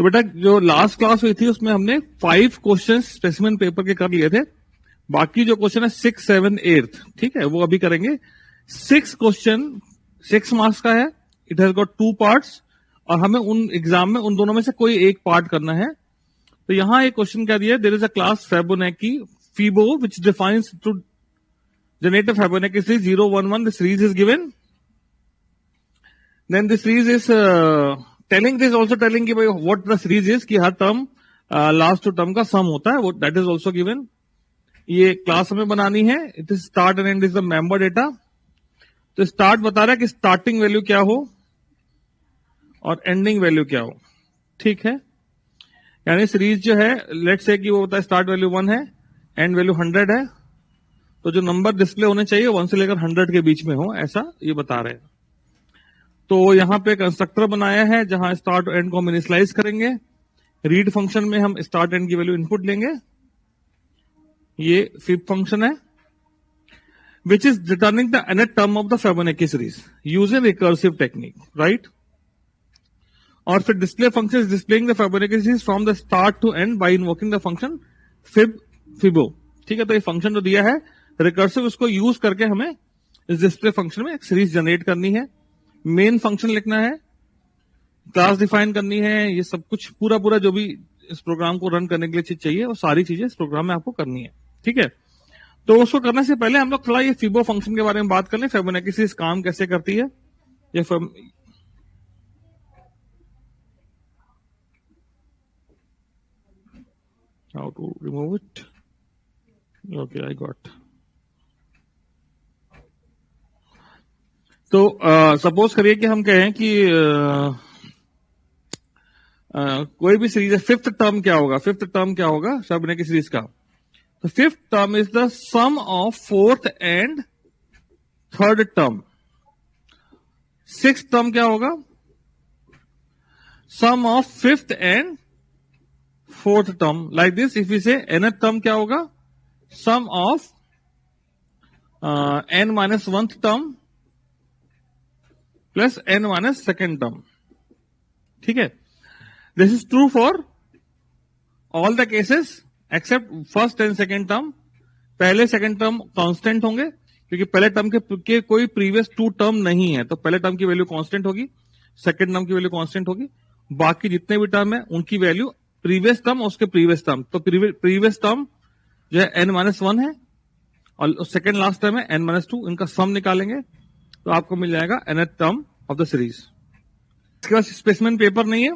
तो बेटा जो लास्ट क्लास हुई थी उसमें हमने 5 क्वेश्चन स्पेसिमेन पेपर के कर लिए थे, बाकी जो क्वेश्चन है 6, 7, 8, ठीक है, वो अभी करेंगे। 6 क्वेश्चन 6 मार्क्स का है, इट हैज गॉट 2 पार्ट्स, और हमें उन एग्जाम में उन दोनों में से कोई एक पार्ट करना है। तो यहां एक क्वेश्चन क्या दिया है, there is a class Fibonacci Fibo which defines to generate a Fibonacci series 0, 1, 1, the series is given. Then the series is telling this also telling कि भाई what the series is, कि हर टर्म लास्ट टू टर्म का सम होता है, that is also given. ये class हमें बनानी है, it is start and and is the member data. तो स्टार्ट बता रहा है कि स्टार्टिंग वैल्यू क्या हो और एंडिंग वैल्यू क्या हो, ठीक है। यानी सीरीज जो है, लेट्स से कि वो होता है स्टार्ट वैल्यू 1 है, एंड वैल्यू 100 है, तो जो नंबर डिस्प्ले होने चाहिए 1 से लेकर 100 के बीच में हो, ऐसा ये बता रहे हैं। तो यहां पे कंस्ट्रक्टर बनाया है जहां स्टार्ट और एंड को हम इनिशियलाइज करेंगे। रीड फंक्शन में हम स्टार्ट एंड की वैल्यू इनपुट लेंगे, ये फिब फंक्शन है, which is returning the nth term of the Fibonacci series using recursive technique, right. और फिर display function is displaying the Fibonacci series from the start to end by invoking the function fibo, ठीक है। तो ये function जो दिया है recursive, उसको यूज करके हमें इस डिस्प्ले फंक्शन में एक सीरीज जनरेट करनी है। मेन फंक्शन लिखना है, क्लास डिफाइन करनी है, ये सब कुछ पूरा पूरा जो भी इस प्रोग्राम को रन करने के लिए चीज चाहिए वो सारी चीजें इस प्रोग्राम में आपको करनी है, ठीक है। तो उसको करने से पहले हम लोग थोड़ा ये फिबो फंक्शन के बारे में बात कर लें, Fibonacci सीरीज काम कैसे करती है। ये how to remove it, okay I got. तो सपोज करिए कि हम कहें कि कोई भी सीरीज है, फिफ्थ टर्म क्या होगा, फिफ्थ टर्म क्या होगा Fibonacci सीरीज का। तो fifth term is the sum of fourth and third term. Sixth term क्या होगा, sum of fifth and fourth term. Like this if you say nth term क्या होगा, sum of n minus oneth term plus n minus second term, ठीक है। This is true for all the cases except first and second term. पहले second term constant होंगे क्योंकि पहले term के कोई प्रीवियस 2 टर्म नहीं है, तो पहले टर्म की वैल्यू कांस्टेंट होगी, सेकेंड टर्म की वैल्यू कांस्टेंट होगी, बाकी जितने भी टर्म है उनकी वैल्यू प्रीवियस टर्म और उसके प्रीवियस टर्म। तो प्रीवियस टर्म जो है n-1 है और सेकेंड लास्ट टर्म है n-2, इनका सम निकालेंगे तो आपको मिल जाएगा nth term of the series. इसके बाद स्पेसिमेन पेपर नहीं है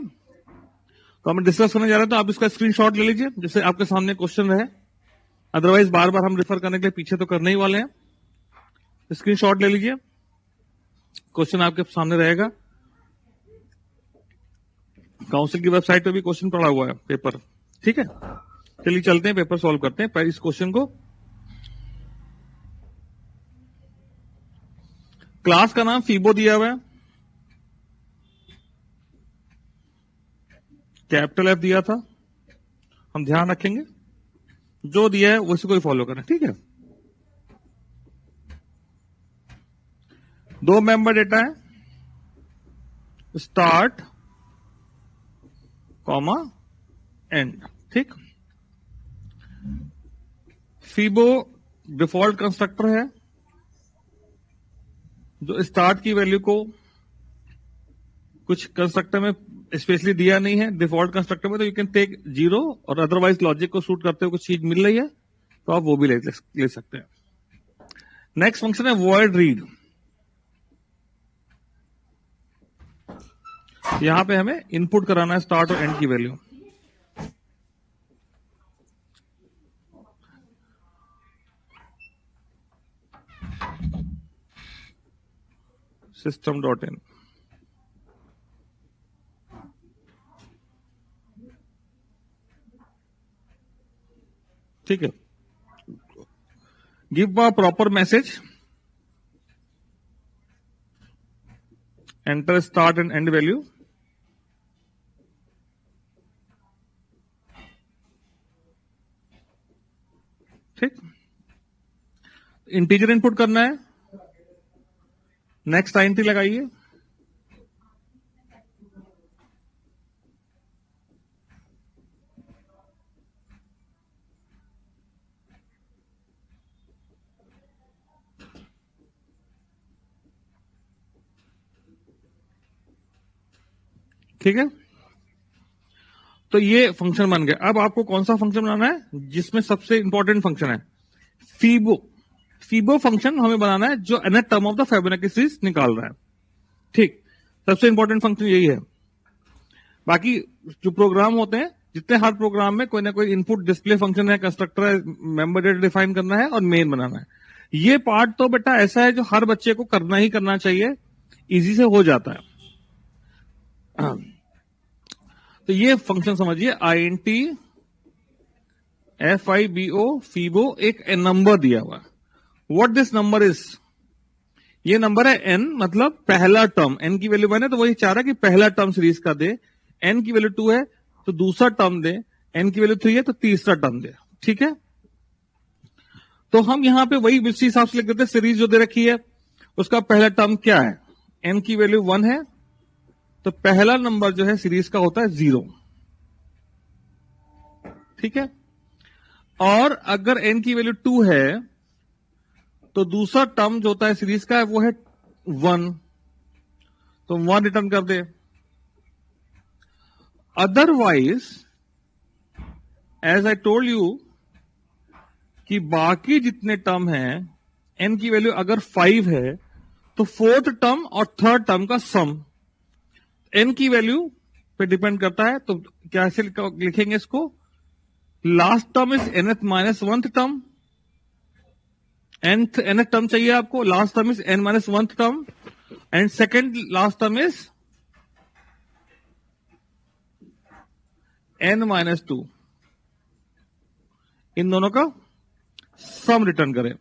तो हम डिस्कस करने जा रहे हैं, तो आप इसका स्क्रीनशॉट ले लीजिए जिससे आपके सामने क्वेश्चन रहे, अदरवाइज बार बार हम रेफर करने के लिए पीछे तो करने ही वाले हैं। स्क्रीनशॉट ले लीजिए, क्वेश्चन आपके सामने रहेगा। काउंसिल की वेबसाइट पे भी क्वेश्चन पड़ा हुआ है पेपर, ठीक है। चलिए चलते हैं, पेपर सॉल्व करते हैं। पहले इस क्वेश्चन को, क्लास का नाम फीबो दिया हुआ है, कैपिटल F दिया था, हम ध्यान रखेंगे जो दिया है उसी को ही फॉलो करें, ठीक है। 2 मेंबर डेटा है, स्टार्ट कॉमा एंड, ठीक। फीबो डिफॉल्ट कंस्ट्रक्टर है जो स्टार्ट की वैल्यू को कुछ कंस्ट्रक्टर में स्पेशली दिया नहीं है, डिफॉल्ट कंस्ट्रक्टर में तो यू कैन टेक 0 और अदरवाइज लॉजिक को शूट करते हुए कुछ चीज मिल रही है तो आप वो भी ले सकते हैं। नेक्स्ट फंक्शन है वॉइड रीड। यहां पे हमें इनपुट कराना है स्टार्ट और एंड की वैल्यू। system.in, ठीक है। Give a proper message, enter start and and value, ठीक। इंटीजर इनपुट करना है, नेक्स्ट INT लगाइए, ठीक है, तो ये फंक्शन बन गया। अब आपको कौन सा फंक्शन बनाना है जिसमें सबसे इंपॉर्टेंट फंक्शन है फीबो। फीबो फंक्शन हमें बनाना है जो nth term of the Fibonacci series निकाल रहा है। ठीक, सबसे इंपॉर्टेंट फंक्शन यही है। बाकी जो प्रोग्राम होते हैं, जितने हर प्रोग्राम में कोई ना कोई इनपुट डिस्प्ले फंक्शन है, कंस्ट्रक्टर है, मेंबर डेटा डिफाइन करना है और मेन बनाना है। ये पार्ट तो बेटा ऐसा है जो हर बच्चे को करना ही करना चाहिए, इजी से हो जाता है। तो ये फंक्शन समझिए, INT FIBO फीबो, एक नंबर दिया हुआ। व्हाट दिस नंबर इज, ये नंबर है n, मतलब पहला टर्म। n की वैल्यू 1 है तो वही चाह रहा है कि पहला टर्म सीरीज का दे। n की वैल्यू 2 है तो दूसरा टर्म दे, n की वैल्यू 3 है तो तीसरा टर्म दे। ठीक है, तो हम यहां पे वही उसी हिसाब से लिख देते हैं। सीरीज जो दे रखी है उसका पहला टर्म क्या है, n की वैल्यू 1 है तो पहला नंबर जो है सीरीज का होता है 0। ठीक है, और अगर n की वैल्यू 2 है तो दूसरा टर्म जो होता है सीरीज का है वो है 1, तो 1 रिटर्न कर दे। Otherwise as I told you कि बाकी जितने टर्म हैं, n की वैल्यू अगर 5 है तो फोर्थ टर्म और थर्ड टर्म का सम n की वैल्यू पे डिपेंड करता है। तो कैसे लिखेंगे इसको, last term is nth minus 1th term, nth term चाहिए आपको, last term is n minus 1th term, and second last term is n minus 2। इन दोनों का सम रिटर्न करें।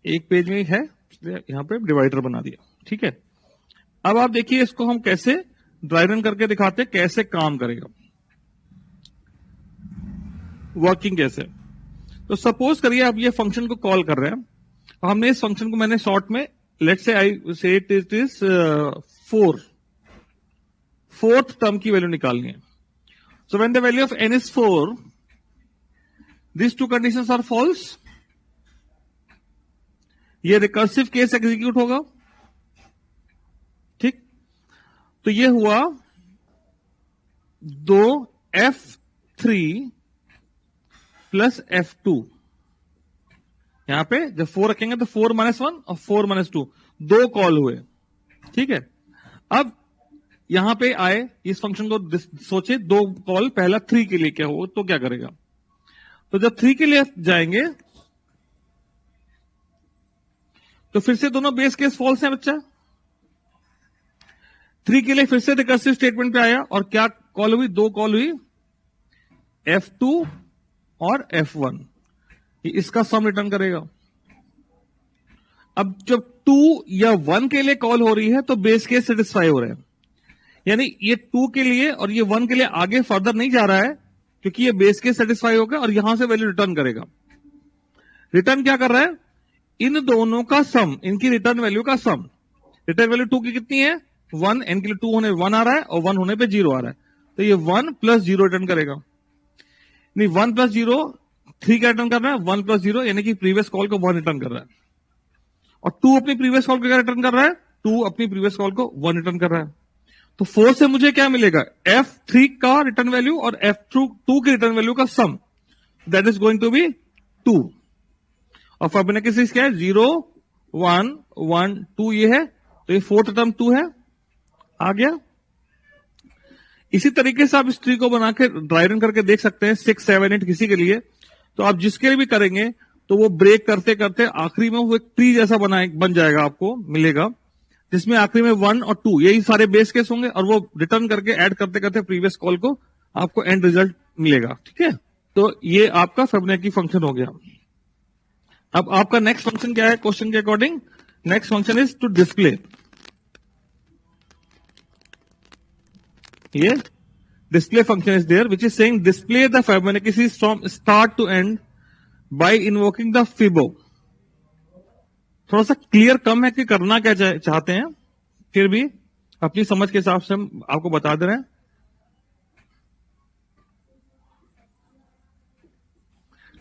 एक पेज में है, यहां पे डिवाइडर बना दिया। ठीक है, अब आप देखिए इसको हम कैसे ड्राई रन करके दिखाते हैं, कैसे काम करेगा, वर्किंग कैसे। तो सपोज करिए आप ये फंक्शन को कॉल कर रहे हैं, हमने इस फंक्शन को मैंने शॉर्ट में let's say I say it is 4, fourth term की वैल्यू निकालनी है। So when the value of n is 4, this two conditions are false, ये रिकर्सिव केस एग्जीक्यूट होगा। ठीक, तो ये हुआ 2 F3 प्लस F2। यहां पे जब 4 रखेंगे तो 4 माइनस 1 और 4 माइनस 2, 2 कॉल हुए। ठीक है, अब यहां पे आए, इस फंक्शन को सोचे 2 कॉल, पहला 3 के लिए क्या हो तो क्या करेगा। तो जब 3 के लिए जाएंगे तो फिर से दोनों बेस केस फॉल्स हैं बच्चा। 3 के लिए फिर से रिकर्सिव स्टेटमेंट पे आया और क्या कॉल हुई, 2 कॉल हुई, F2 और F1, इसका सम रिटर्न करेगा। अब जब 2 या 1 के लिए कॉल हो रही है तो बेस केस सेटिस्फाई हो रहे हैं, यानी ये 2 के लिए और ये 1 के लिए आगे फर्दर नहीं जा रहा है क्योंकि ये बेस केस सेटिस्फाई हो गया और यहां से वैल्यू रिटर्न करेगा। रिटर्न क्या कर रहा है, इन दोनों का सम, इनकी रिटर्न वैल्यू का सम। रिटर्न वैल्यू 2 की कितनी है 1, n के लिए 2 होने 1 आ रहा है और 1 होने पे 0 आ रहा है, तो ये 1 प्लस 0 रिटर्न करेगा। नहीं, 1 प्लस 0 3 का रिटर्न कर रहा है, 1 प्लस 0 यानी कि प्रीवियस कॉल को 1 रिटर्न कर रहा है, और 2 अपनी प्रीवियस कॉल को क्या रिटर्न कर रहा है, 2 अपनी प्रीवियस कॉल को 1 रिटर्न कर रहा है। तो 4 से मुझे क्या मिलेगा, F3 का रिटर्न वैल्यू और F2 की रिटर्न वैल्यू का sum, that is going to be 2। और फिबोनाची सीरीज क्या है, 0 1 1 2 ये है, तो ये फोर्थ टर्म 2 है, आ गया। इसी तरीके से आप इस ट्री को बना के ड्राई रन करके देख सकते हैं 6 7 8 किसी के लिए। तो आप जिसके लिए भी करेंगे तो वो ब्रेक करते करते आखिरी में वो एक ट्री जैसा बन जाएगा, आपको मिलेगा, जिसमें आखिरी में 1 और 2 यही सारे बेस केस होंगे और वो रिटर्न करके ऐड करते करते प्रीवियस कॉल को आपको एंड रिजल्ट मिलेगा। ठीक है, तो ये आपका फिबोनाची फंक्शन हो गया। अब आपका नेक्स्ट फंक्शन क्या है क्वेश्चन के according, next function is to display. ये display function is there which is saying display the Fibonacci series from start to end by invoking the fibo. थोड़ा सा क्लियर कम है कि करना क्या चाहते हैं, फिर भी अपनी समझ के हिसाब से हम आपको बता दे रहे हैं।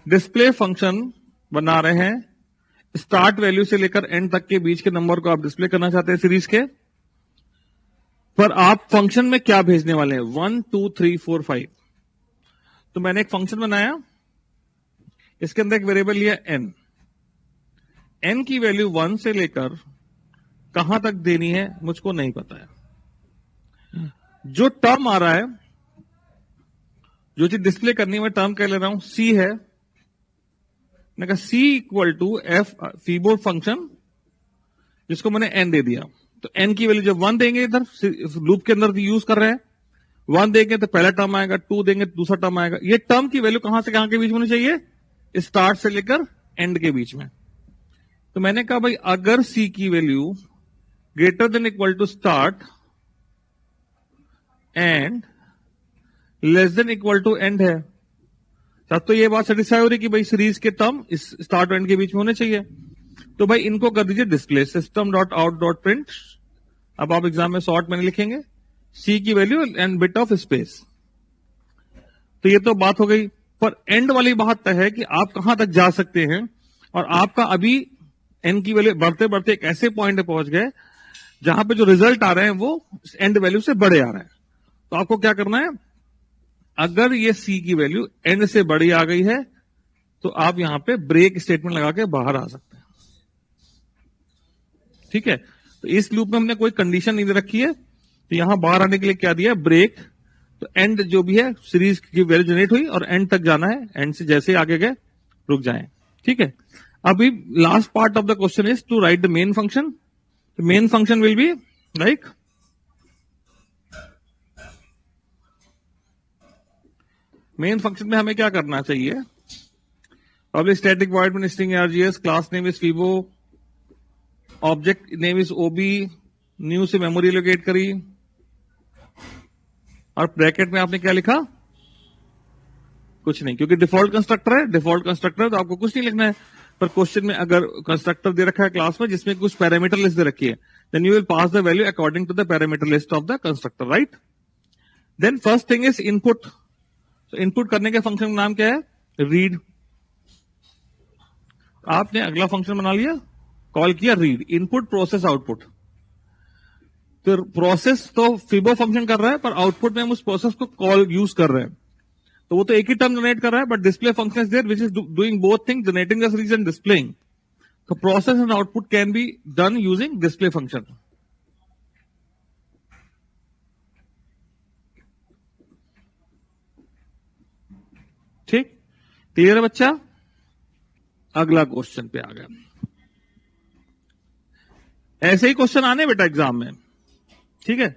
डिस्प्ले फंक्शन बना रहे हैं, स्टार्ट वैल्यू से लेकर एंड तक के बीच के नंबर को आप डिस्प्ले करना चाहते हैं सीरीज के। पर आप फंक्शन में क्या भेजने वाले हैं? 1 2 3 4 5। तो मैंने एक फंक्शन बनाया, इसके अंदर एक वेरिएबल लिया n। n की वैल्यू 1 से लेकर कहां तक देनी है मुझको नहीं पता है। जो टर्म आ रहा है, जो चीज डिस्प्ले करनी है, मैं टर्म कह ले रहा हूं c है। मैंने कहा c equal to f Fibo function, जिसको मैंने n दे दिया। तो n की वैल्यू जब 1 देंगे, इधर लूप के अंदर यूज कर रहे हैं, 1 देंगे तो पहला टर्म आएगा, 2 देंगे तो दूसरा टर्म आएगा। ये टर्म की वैल्यू कहां से कहां के बीच में होनी चाहिए? स्टार्ट से लेकर एंड के बीच में। तो मैंने कहा भाई अगर c की value greater than equal to start and less than equal to end है, तब तो ये बात सेटिस्फाई हो रही कि भाई सीरीज के टर्म इस स्टार्ट और एंड के बीच में होने चाहिए। तो भाई इनको कर दीजिए display system dot out dot print. अब आप एग्जाम में शॉर्ट में लिखेंगे c की value and bit of space. तो ये तो बात हो गई, पर एंड वाली बात तो है कि आप कहां तक जा सकते हैं, और आपका अभी n की वैल्यू बढ़ते बढ़ते एक ऐसे पॉइंट पे पहुंच गए जहां पे जो रिजल्ट आ रहे हैं वो एंड वैल्यू से बड़े आ रहे हैं। तो आपको क्या करना है, अगर ये c की वैल्यू एंड से बड़ी आ गई है तो आप यहां पे ब्रेक स्टेटमेंट लगा के बाहर आ सकते हैं। ठीक है, तो इस लूप में हमने कोई कंडीशन नहीं दे रखी है, तो यहां बाहर आने के लिए क्या दिया, ब्रेक। तो एंड जो भी है सीरीज की वैल्यू जनरेट हुई और एंड तक जाना है, एंड से जैसे आगे गए रुक जाएं। ठीक है, अभी last part of the question is to write the main function. Main function will be like main function में हमें क्या करना चाहिए, public static void main string args, class name is Fibo, object name is ob, new से memory locate करी, और bracket में आपने क्या लिखा, कुछ नहीं, क्योंकि डिफॉल्ट कंस्ट्रक्टर है। डिफॉल्ट कंस्ट्रक्टर तो आपको कुछ नहीं लिखना है, पर क्वेश्चन में अगर कंस्ट्रक्टर दे रखा है क्लास में जिसमें कुछ पैरामीटर लिस्ट दे रखी है, then you will pass the value according to the parameter list of the constructor, right. Then first thing is input. तो इनपुट करने के फंक्शन का नाम क्या है, रीड। आपने अगला फंक्शन बना लिया, कॉल किया रीड, इनपुट प्रोसेस आउटपुट। तो प्रोसेस तो फिबो फंक्शन कर रहा है, पर आउटपुट में हम उस प्रोसेस को कॉल यूज कर रहे हैं, तो वो तो एक ही टर्म जनरेट कर रहा है, but display function is there which is doing both thing, generating the series and displaying. तो process and output can be done using display function. ठीक, क्लियर है बच्चा। अगला क्वेश्चन पे आ गया। ऐसे ही क्वेश्चन आने बेटा एग्जाम में, ठीक है।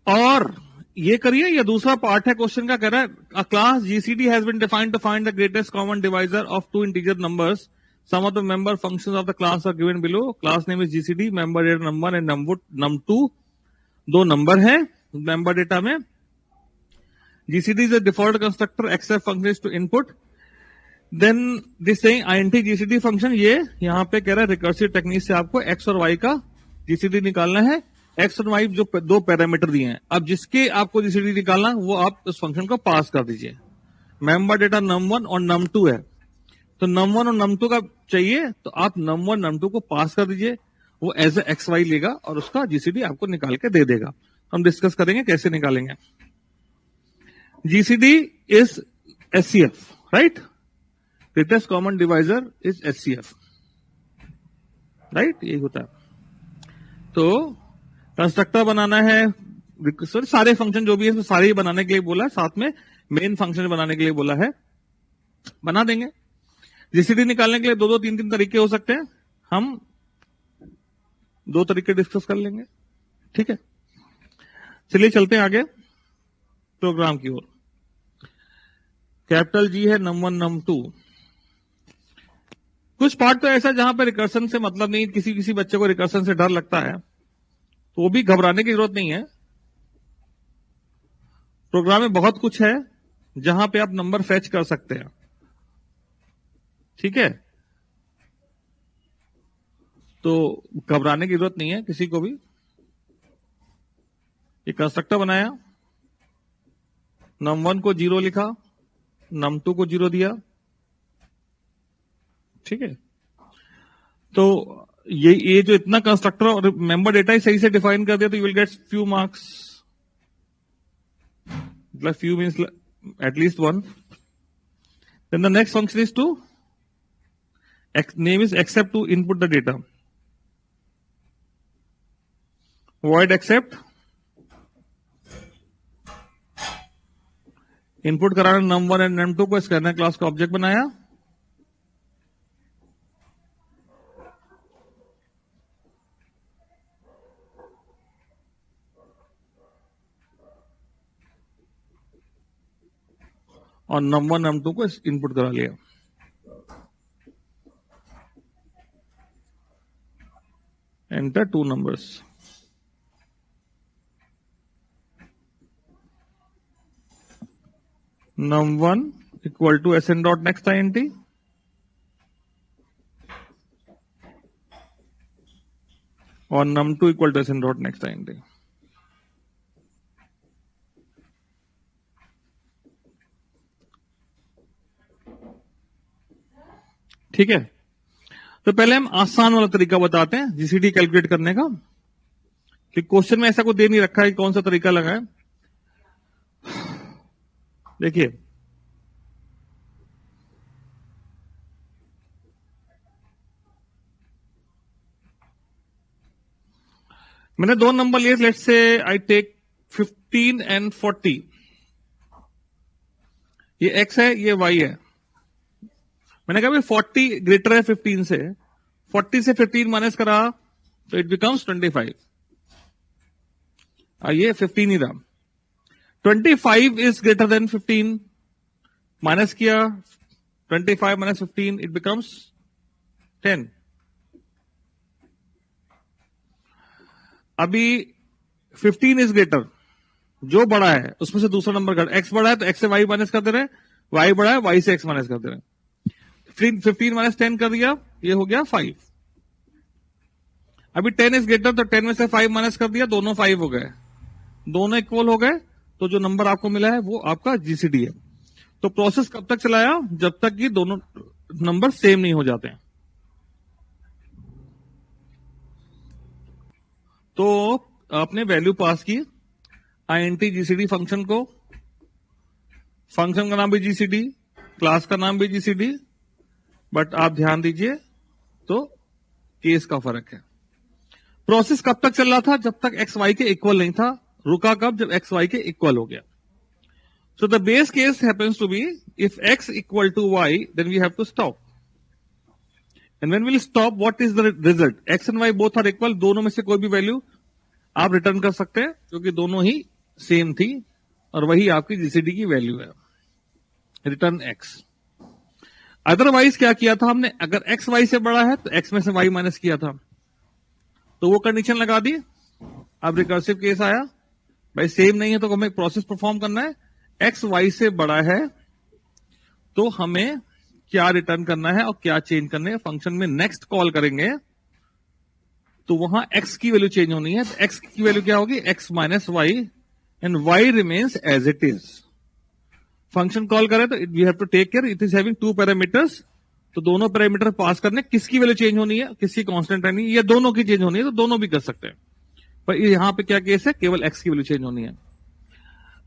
और ये करिए, ये दूसरा पार्ट है क्वेश्चन का, कह रहा है a class GCD has been defined to find the greatest common divisor of two integer numbers, some of the member functions of the class are given below, class name is GCD, member data number and num2, दो number है member data में। GCD is a default constructor, accept function is to input. Then this saying int GCD function, ये यहां पे कह रहा है recursive technique से आपको एक्स और वाई का जीसीडी निकालना है। एक्स और वाई जो दो पैरामीटर दिए हैं, अब जिसके आपको जीसीडी निकालना वो आप उस फंक्शन को पास कर दीजिए। मेंबर डेटा num1 और num2 है, तो num1 और num2 का चाहिए, तो आप num1 num2 को पास कर दीजिए, वो एज ए एक्स वाई लेगा और उसका जीसीडी आपको निकाल के दे देगा। हम डिस्कस करेंगे कैसे निकालेंगे। GCD is HCF, right, greatest common divisor is HCF, right, यही होता है। तो कंस्ट्रक्टर बनाना है, सॉरी सारे फंक्शन जो भी है सारे ही बनाने के लिए बोला है, साथ में मेन फंक्शन बनाने के लिए बोला है, बना देंगे। जीसीडी निकालने के लिए दो दो तीन तीन तरीके हो सकते हैं, हम दो तरीके डिस्कस कर लेंगे, ठीक है। चलिए चलते हैं आगे प्रोग्राम की ओर। कैपिटल जी है num1 num2। कुछ पार्ट तो ऐसा जहां पर रिकर्सन से मतलब नहीं, किसी किसी बच्चे को रिकर्सन से डर लगता है, तो वो भी घबराने की जरूरत नहीं है। प्रोग्राम में बहुत कुछ है जहां पे आप नंबर फेच कर सकते हैं, ठीक है। तो घबराने की जरूरत नहीं है किसी को भी। ये कंस्ट्रक्टर बनाया, num1 को 0 लिखा, num2 को 0 दिया, ठीक है। तो ये जो इतना कंस्ट्रक्टर और मेंबर डेटा सही से डिफाइन कर दिया तो you will get few marks, मतलब few means at least one. Then the next function is to name is except to input the data. Void except input कराना num1 एंड num2 को scanner class का object बनाया. और num1 num2 को input करा लिया. Enter two numbers. Num1 equal to sn dot next int और num2 equal to sn dot next int. ठीक है, तो पहले हम आसान वाला तरीका बताते हैं जीसीडी कैलकुलेट करने का, कि क्वेश्चन में ऐसा कोई दे नहीं रखा है कि कौन सा तरीका लगा है. देखिए, मैंने दो नंबर लिए. Let's say I take 15 and 40. ये x है, ये y है. मैंने कहा भाई 40 ग्रेटर है 15 से, 40 से 15 माइनस करा तो इट बिकम्स 25. ये 15 ही रहा. 25 इज ग्रेटर देन 15, माइनस किया 25 माइनस 15 इट बिकम्स 10. अभी 15 इज ग्रेटर, जो बड़ा है उसमें से दूसरा नंबर कर, x बड़ा है तो x से y माइनस कर दे रहे, y बड़ा है y से x माइनस कर दे रहे. 15 माइनस 10 कर दिया, ये हो गया 5. अभी 10 इज ग्रेटर तो 10 में से 5 माइनस कर दिया, दोनों 5 हो गए, दोनों इक्वल हो गए. तो जो नंबर आपको मिला है वो आपका जीसीडी है. तो प्रोसेस कब तक चलाया, जब तक कि दोनों नंबर सेम नहीं हो जाते हैं. तो आपने वैल्यू पास की आईएनटी जीसीडी फंक्शन को, फंक्शन का नाम भी जीसीडी, क्लास का नाम भी जीसीडी, बट आप ध्यान दीजिए तो केस का फर्क है. प्रोसेस कब तक चल रहा था, जब तक एक्स वाई के इक्वल नहीं था. रुका कब, जब एक्स वाई के इक्वल हो गया. So the base case happens to be if x equal to y then we have to stop. And when will stop, what is the result, x and y both are equal. दोनों में से कोई भी value आप return कर सकते हैं क्योंकि दोनों ही सेम थी और वही आपकी जीसीडी की वैल्यू है, रिटर्न एक्स. अदरवाइज क्या किया था हमने, अगर एक्स वाई से बड़ा है तो एक्स में से वाई माइनस किया था, तो वो कंडीशन लगा दी. अब रिकर्सिव केस आया, भाई सेम नहीं है तो हमें प्रोसेस परफॉर्म करना है. एक्स वाई से बड़ा है तो हमें क्या रिटर्न करना है और क्या चेंज करना है. फंक्शन में नेक्स्ट कॉल करेंगे तो वहां एक्स की वैल्यू चेंज होनी है. तो एक्स की वैल्यू क्या होगी, x minus y, and y remains as it is. Function call करें तो we have to take care, it is having 2 parameters. तो दोनों पैरामीटर पास करने, किसकी वैल्यू चेंज होनी है, किसकी कांस्टेंट रहनी है, या दोनों की चेंज होनी है, तो दोनों भी कर सकते हैं. पर यहां पे क्या केस है, केवल एक्स की वैल्यू चेंज होनी है.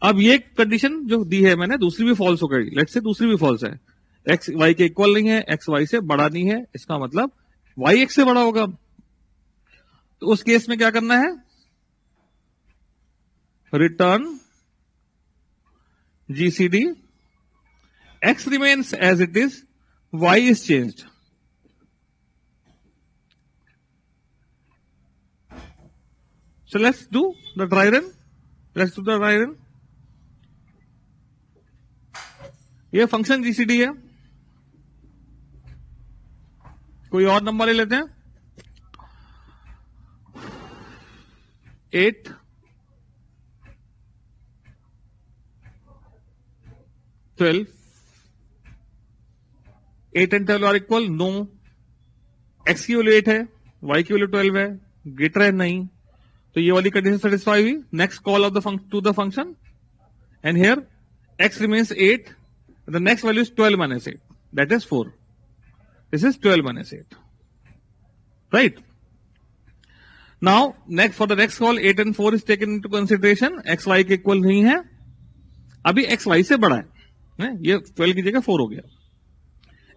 अब ये कंडीशन जो दी है मैंने, दूसरी भी फॉल्स हो गई. लेट्स से दूसरी भी फॉल्स है, एक्स वाई के इक्वल नहीं है, एक्स वाई से बड़ा नहीं है, इसका मतलब वाई एक्स से बड़ा होगा. तो उस केस में क्या करना है, return GCD, x remains as it is, y is changed. So let's do the dry run. Let's do the dry run. ये फंक्शन जीसीडी है. कोई और नंबर ले लेते हैं. 8 12 8 and 12 are equal. No, x की वैल्यू 8 है, वाई की वैल्यू 12 है, ग्रेटर है नहीं. तो ये वाली कंडीशन सेटिस्फाई हुई. Next call of the two the function, and here x remains 8, the next value is 12 minus 8, that is 4. This is 12 minus 8. Right. Now next for the next call 8 and 4 is taken into consideration. X y के equal नहीं है, अभी x Y से बड़ा है, ये 12 की जगह 4 हो गया.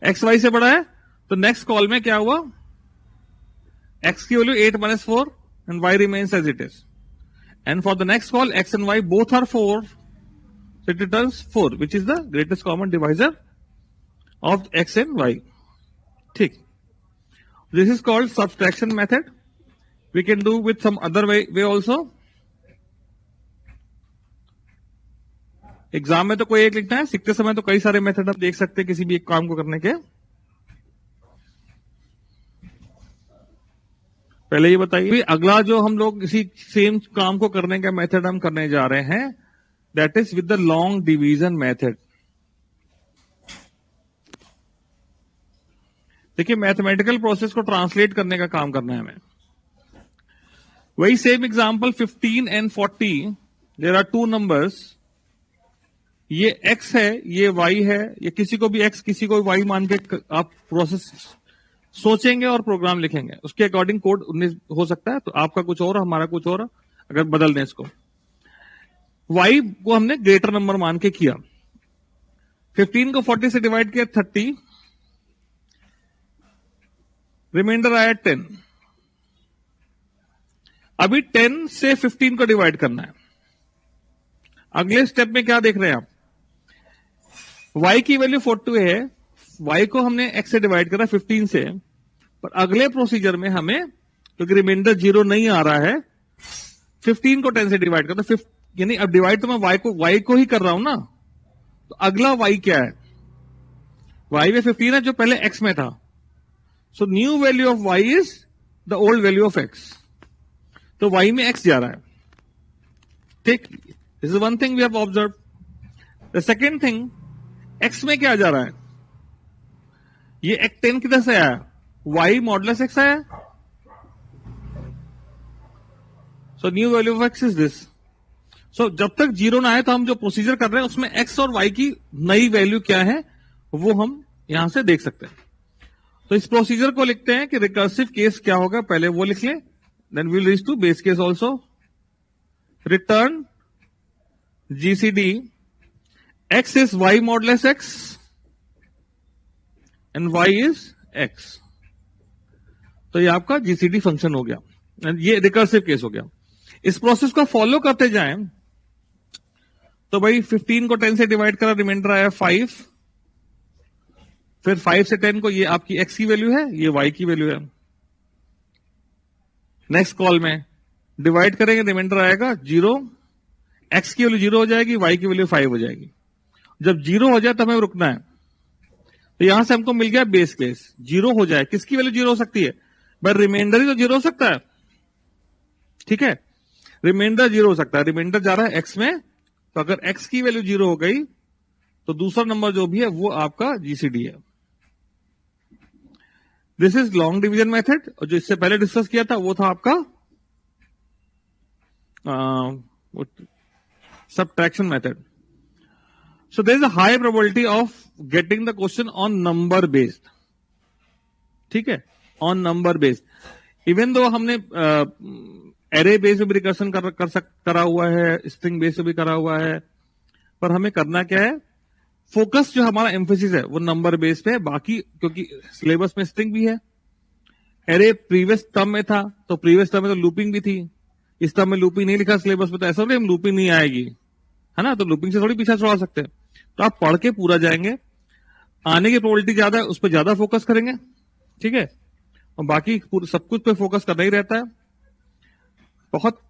एक्स वाई से बड़ा है, तो नेक्स्ट कॉल में क्या हुआ, एक्स की value 8 minus 4 and y remains as it is. And for the next call, x and y both are 4, so it returns 4, which is the greatest common divisor of x and y. ठीक. This is called subtraction method. We can do with some other way also. Exam में तो कोई एक लिखना है, सीखते समय तो कई सारे मेथड आप देख सकते हैं किसी भी एक काम को करने के. पहले ये बताइए, अगला जो हम लोग किसी सेम काम को करने का मेथड हम करने जा रहे हैं, that is with the long division method. देखिए, मैथमेटिकल प्रोसेस को ट्रांसलेट करने का काम करना है हमें. वही same example 15 and 40, there are two numbers. ये x है, ये y है, ये किसी को भी x किसी को y मान के आप प्रोसेस सोचेंगे और प्रोग्राम लिखेंगे, उसके अकॉर्डिंग कोड 19 हो सकता है. तो आपका कुछ और, हमारा कुछ और. अगर बदल दें इसको, y को हमने ग्रेटर नंबर मान के किया, 15 को 40 से डिवाइड किया 30, रिमाइंडर आया 10. अभी 10 से 15 को डिवाइड करना है. अगले स्टेप में क्या देख रहे हैं आप, y की वैल्यू 42 है, y को हमने x से डिवाइड करा 15 से, पर अगले प्रोसीजर में हमें, क्योंकि रिमाइंडर 0 नहीं आ रहा है, 15 को 10 से डिवाइड करना, यानी अब डिवाइड तो मैं y को ही कर रहा हूं ना. तो अगला y क्या है, y में 15 है जो पहले x में था. So new value of y is the old value of x. तो y में x जा रहा है. ठीक, this is one thing we have observe. The second thing, x में क्या जा रहा है, ये x 10 किधर से आया, y मॉडुलस x आया. So new value of x is this. So जब तक 0 ना आए तो हम जो प्रोसीजर कर रहे हैं उसमें x और y की नई वैल्यू क्या है वो हम यहां से देख सकते हैं. तो इस प्रोसीजर को लिखते हैं कि रिकर्सिव केस क्या होगा, पहले वो लिख लें, then we will reach to base case also. Return GCD x is y modulus x and y is x. तो ये आपका GCD फंक्शन हो गया, ये रिकर्सिव केस हो गया. इस प्रोसेस को फॉलो करते जाएं तो भाई 15 को 10 से डिवाइड करा, रिमाइंडर आया 5, फिर 5 से 10 को, ये आपकी x की वैल्यू है, ये y की वैल्यू है. नेक्स्ट कॉल में डिवाइड करेंगे, रिमाइंडर आएगा 0, x की वैल्यू 0 हो जाएगी, y की वैल्यू 5 हो जाएगी. जब 0 हो जाए तो हमें रुकना है. तो यहां से हमको मिल गया बेस केस. 0 हो जाए, किसकी वैल्यू 0 हो सकती है, बट रिमाइंडर ही तो 0 हो सकता है. ठीक है, रिमाइंडर 0 हो सकता है. रिमाइंडर जा रहा है x में, तो अगर x की वैल्यू 0 हो गई तो दूसरा नंबर जो भी है वो आपका GCD है. This is long division method. और जो इससे पहले डिस्कस किया था वो था आपका subtraction method. So there is a high probability of getting the question on number based. ठीक है, on number based. Even though हमने array based में भी रिकर्सन करा हुआ है, string based में भी करा हुआ है, पर हमें करना क्या है, फोकस जो हमारा एम्फेसिस है वो नंबर बेस पे है. बाकी क्योंकि सिलेबस में स्ट्रिंग भी है, एरे प्रीवियस टर्म में था, तो प्रीवियस टर्म में तो लूपिंग भी थी. इस टर्म में लूपिंग नहीं लिखा सिलेबस में, तो ऐसा नहीं लूपिंग नहीं आएगी, है ना. तो लूपिंग से थोड़ी पीछा छुड़ा सकते हैं. तो आप पढ़ के पूरा जाएंगे, आने की प्रोबेबिलिटी ज्यादा है, उस पर ज्यादा फोकस करेंगे. ठीक है, और बाकी सब कुछ पे फोकस करना ही रहता है. बहुत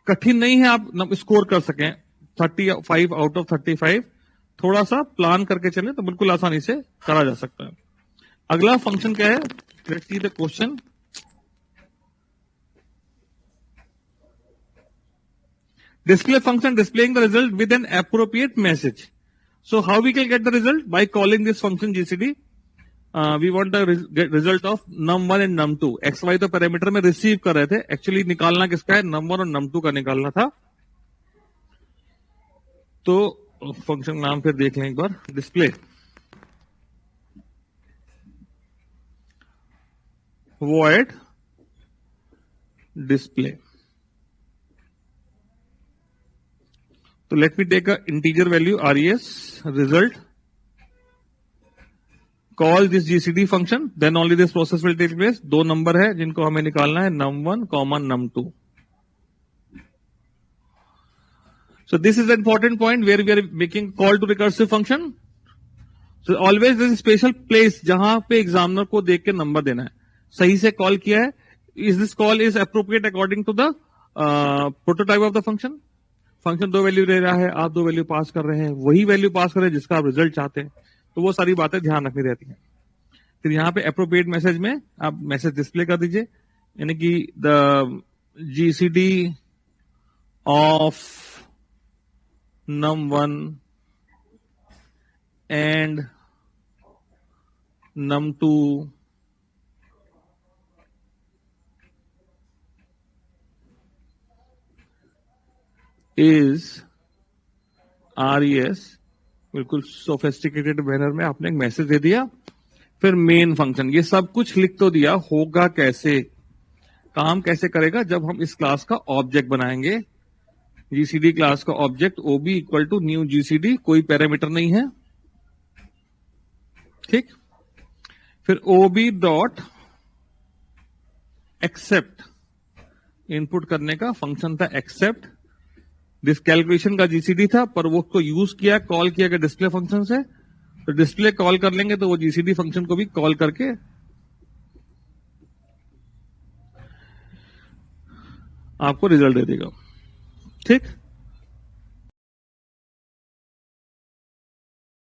कठिन नहीं है आप स्कोर कर सकें 35 आउट ऑफ 35. थोड़ा सा प्लान करके चले तो बिल्कुल आसानी से करा जा सकता है. अगला फंक्शन क्या है, let's see the question. Display function displaying the result with an appropriate message. So how we can get the result? By calling this function GCD. We want the result of num1 and num2. xy तो parameter में receive कर रहे थे, actually निकालना किसका है, num1 और num2 का निकालना था. तो फंक्शन नाम फिर देख लें एक बार. Display void display. So let me take a integer value res result. Call this GCD function, then only this process will take place. दो नंबर है जिनको हमें निकालना है, num1 comma num2. So this is the important point where we are making call to recursive function. So always there is a special place जहां पे examiner को देख के नंबर देना है. सही से कॉल किया है. Is this call is appropriate according to the prototype of the function? Function दो वैल्यू ले रहा है, आप दो वैल्यू पास कर रहे हैं, वही वैल्यू पास कर रहे हैं जिसका आप रिजल्ट चाहते हैं. तो वो सारी बातें ध्यान रखनी रहती हैं. फिर यहाँ पे अप्रोप्रिएट मैसेज में आप मैसेज डिस्प्ले कर दीजिए, यानी कि the GCD of num1 and num2 is res. बिल्कुल सोफिस्टिकेटेड मैनर में आपने एक मैसेज दे दिया. फिर मेन फंक्शन, ये सब कुछ लिख तो दिया, होगा कैसे, काम कैसे करेगा जब हम इस क्लास का ऑब्जेक्ट बनाएंगे. जीसीडी क्लास का object OB equal to new GCD, कोई पैरामीटर नहीं है. ठीक. फिर ओबी डॉट एक्सेप्ट, इनपुट करने का फंक्शन था एक्सेप्ट. दिस कैलकुलेशन का जीसीडी था, पर वो उसको यूज किया, कॉल किया गया डिस्प्ले फंक्शन से. तो डिस्प्ले कॉल कर लेंगे तो वो जीसीडी फंक्शन को भी कॉल करके आपको रिजल्ट दे देगा. ठीक.